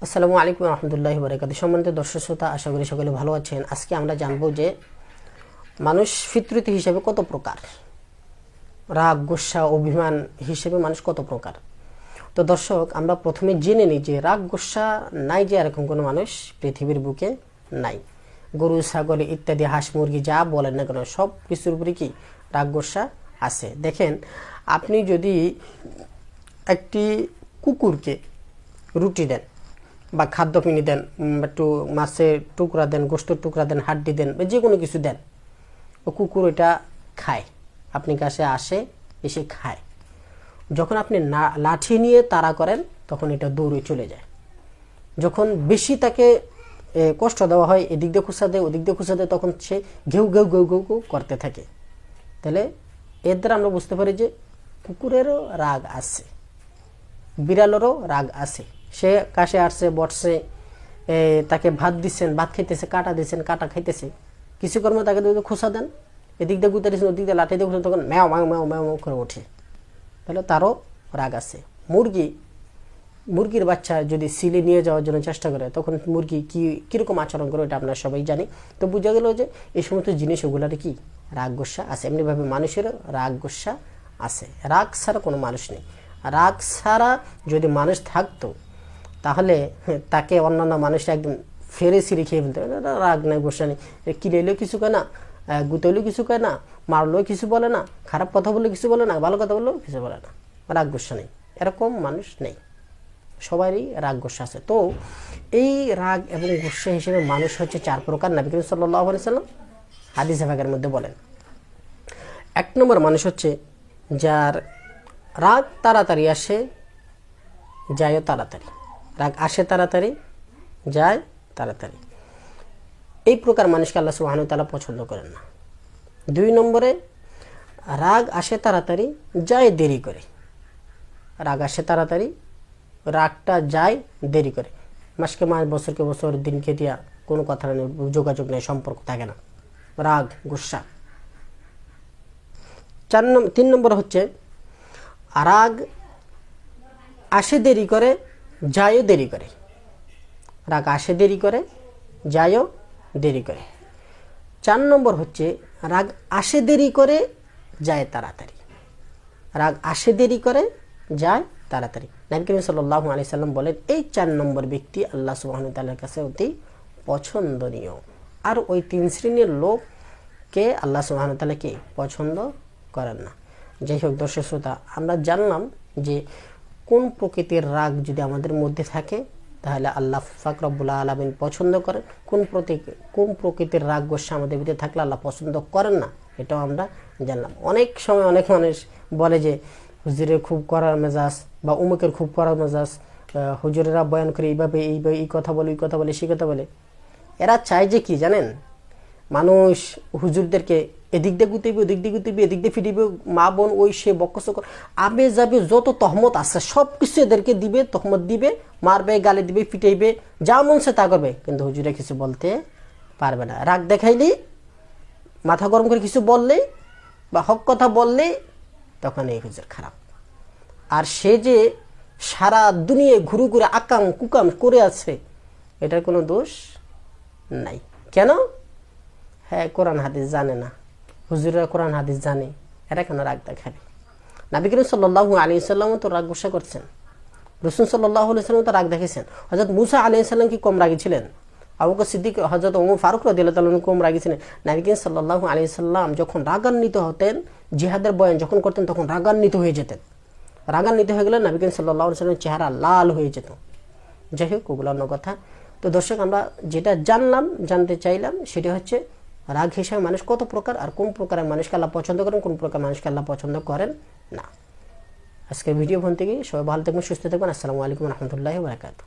আসসালামু আলাইকুম রহমতুল্লাহি বারাকাতুহু। সম্মানিত দর্শক শ্রোতা, আশা করি সকলে ভালো আছেন। আজকে আমরা জানবো যে মানুষ ফিতরতি হিসেবে কত প্রকার, রাগ গোসা অভিমান হিসেবে মানুষ কত প্রকার। তো দর্শক, আমরা প্রথমে জেনে নিই যে রাগ গোসা নাই যে এরকম কোনো মানুষ পৃথিবীর বুকে নাই। গরু ছাগল ইত্যাদি হাঁস মুরগি যা বলেন না কেন সব কিছুর উপরে কি রাগ গোসা আছে। দেখেন, আপনি যদি একটি কুকুরকে রুটি দেন বা খাদ্য কিনে দেন, একটু মাছের টুকরা দেন, গোশতের টুকরা দেন, হাড্ডি দেন, বা যে কোনো কিছু দেন, ও কুকুর এটা খায়, আপনি কাছে আসে, এসে খায়। যখন আপনি লাঠি নিয়ে তাড়া করেন তখন এটা দৌড়ে চলে যায়। যখন বেশি তাকে কষ্ট দেওয়া হয়, এদিক দিয়ে খুঁচা দেয় ওদিক দিয়ে খুঁচা দেয়, তখন সে ঘেউ ঘেউ ঘেউ ঘেউ ঘেউ করতে থাকে। তাহলে এর দ্বারা আমরা বুঝতে পারি যে কুকুরেরও রাগ আছে, বিড়ালেরও রাগ আছে। সে কাছে আসছে, বসছে, তাকে ভাত দিচ্ছেন, ভাত খাইতেছে, কাটা দিচ্ছেন, কাটা খাইতেছে, কিছু কর্ম তাকে খোসা দেন, এদিক দিয়ে গুঁতে দিচ্ছেন, ওদিক দিয়ে লাঠি দিয়ে তখন ম্যাও ম্যাও ম্যাও ম্যাও ম্যাও করে ওঠে। তাহলে তারও রাগ আছে। মুরগির বাচ্চা যদি সিলে নিয়ে যাওয়ার জন্য চেষ্টা করে, তখন মুরগি কীরকম আচরণ করে এটা আমরা সবাই জানি। তো বোঝা গেল যে এই সমস্ত জিনিস ওগুলার কি রাগ গোসা আছে। এমনিভাবে মানুষেরও রাগ গোসা আছে। রাগ ছাড়া কোনো মানুষ নেই। রাগ ছাড়া যদি মানুষ থাকতো তাহলে তাকে অন্যান্য মানুষরা একদম ফেরে সিঁড়ি খেয়ে ফেলতে। রাগ নেই, গোসা নেই, কিনেলেও কিছু কয় না, গুতেলেও কিছু কয় না, মারলেও কিছু বলে না, খারাপ কথা বললেও কিছু বলে না, ভালো কথা বললেও কিছু বলে না। রাগ গোসা নেই, এরকম মানুষ নেই। সবারই রাগ গোসা আছে। তো এই রাগ এবং গোসা হিসেবে মানুষ হচ্ছে চার প্রকার। নবী করিম সাল্লাল্লাহু আলাইহি ওয়াসাল্লাম হাদিস ভাগের মধ্যে বলেন, এক নম্বর মানুষ হচ্ছে যার রাগ তাড়াতাড়ি আসে, যায়ও তাড়াতাড়ি। রাগ আসে তাড়াতাড়ি, যায় তাড়াতাড়ি। এই প্রকার মানুষকে আল্লাহ সুবহানাহু ওয়া তাআলা পছন্দ করেন না। দুই নম্বরে রাগ আসে তাড়াতাড়ি, যায় দেরি করে। রাগ আসে তাড়াতাড়ি, রাগটা যায় দেরি করে। মাসকে মাস, বছরকে বছর, দিনকে দিয়া কোনো কথা নেই, যোগাযোগ নেই, সম্পর্ক থাকে না। রাগ গুসা। তিন নম্বর হচ্ছে রাগ আসে দেরি করে, যায়ও দেরি করে। রাগ আসে দেরি করে, যায়ও দেরি করে। চার নম্বর হচ্ছে রাগ আসে দেরি করে, যায় তাড়াতাড়ি। রাগ আসে দেরি করে, যায় তাড়াতাড়ি। নবী করিম সাল্লাল্লাহু আলাইহি সাল্লাম বলেন, এই চার নম্বর ব্যক্তি আল্লাহ সুবহানাহু ওয়া তাআলার কাছে অতি পছন্দনীয়। আর ওই তিন শ্রেণীর লোককে আল্লাহ সুবহানাহু ওয়া তাআলা কি পছন্দ করেন না। যাই হোক দর্শক শ্রোতা, আমরা জানলাম যে কোন প্রকৃতির রাগ যদি আমাদের মধ্যে থাকে তাহলে আল্লাহ পাক রব্বুল আলামিন পছন্দ করেন, কোন প্রকৃতির রাগ গোসা আমাদের ভিতরে থাকলে আল্লাহ পছন্দ করেন না, এটাও আমরা জানলাম। অনেক সময় অনেক মানুষ বলে যে হুজুরের খুব করার মেজাজ, বা উমুকের খুব করার মেজাজ, হুজুরেরা বয়ান করে এইভাবে এই কথা বলে, এই কথা বলে, সেই কথা বলে। এরা চায় যে কি জানেন, মানুষ হুজুরদেরকে এদিক দিয়ে গুতিবে, ওদিক দিয়ে গুতিবে, এদিক দিয়ে ফিটিবে, মা বোন ওই সে বক্কসক আবে যাবে, যত তহমত আছে সব কিছু এদেরকে দিবে, তহমত দিবে, মারবে, গালি দিবে, ফিটাইবে, যা মন সে তা করবে, কিন্তু হুজুরে কিছু বলতে পারবে না। রাগ দেখাইলেই, মাথা গরম করে কিছু বললেই বা হক কথা বললেই তখন এই হুজুর খারাপ। আর সে যে সারা দুনিয়ায় ঘুরে ঘুরে আকাম কুকাম করে আছে, এটার কোনো দোষ নাই। কেন? হ্যাঁ, কোরআন হাদিস জানে না, হুজুররা কোরআন হাদিস জানে, এরা কেন রাগ দেখাবে? নবী করিম সাল্লাল্লাহু আলাইহি সাল্লাম তো রাগ গোসা করছেন, রাসূল সাল্লাল্লাহু আলাইহি সাল্লাম তো রাগ দেখেছেন। হযরত মূসা আলাইহিস সালাম কি কম রাগী ছিলেন? আবু বকর সিদ্দিক, হযরত ওমর ফারুক রাদিয়াল্লাহু তাআলা কম রাগী ছিলেন? নবী করিম সাল্লাল্লাহু আলাইহি সাল্লাম যখন রাগান্বিত হতেন, জিহাদের বয়ান যখন করতেন, তখন রাগান্বিত হয়ে যেতেন। রাগান্বিত হয়ে গেলে নবী করিম সাল্লাল্লাহু আলাইহি সাল্লামের চেহারা লাল হয়ে যেত। যাই হোক, ওগুলো অন্য কথা। তো দর্শক, আমরা যেটা জানতে চাইলাম সেটা হচ্ছে রাগ হিসাবে মানুষ কত প্রকার, আর কোন প্রকারের মানুষকে আল্লাহ পছন্দ করেন, কোন প্রকার মানুষকে আল্লাহ পছন্দ করেন না। আজকের ভিডিও থেকে সবাই ভালো থাকবেন, সুস্থ থাকবেন। আসসালামু আলাইকুম রহমতুল্লাহি ওয়া বারাকাতুহু।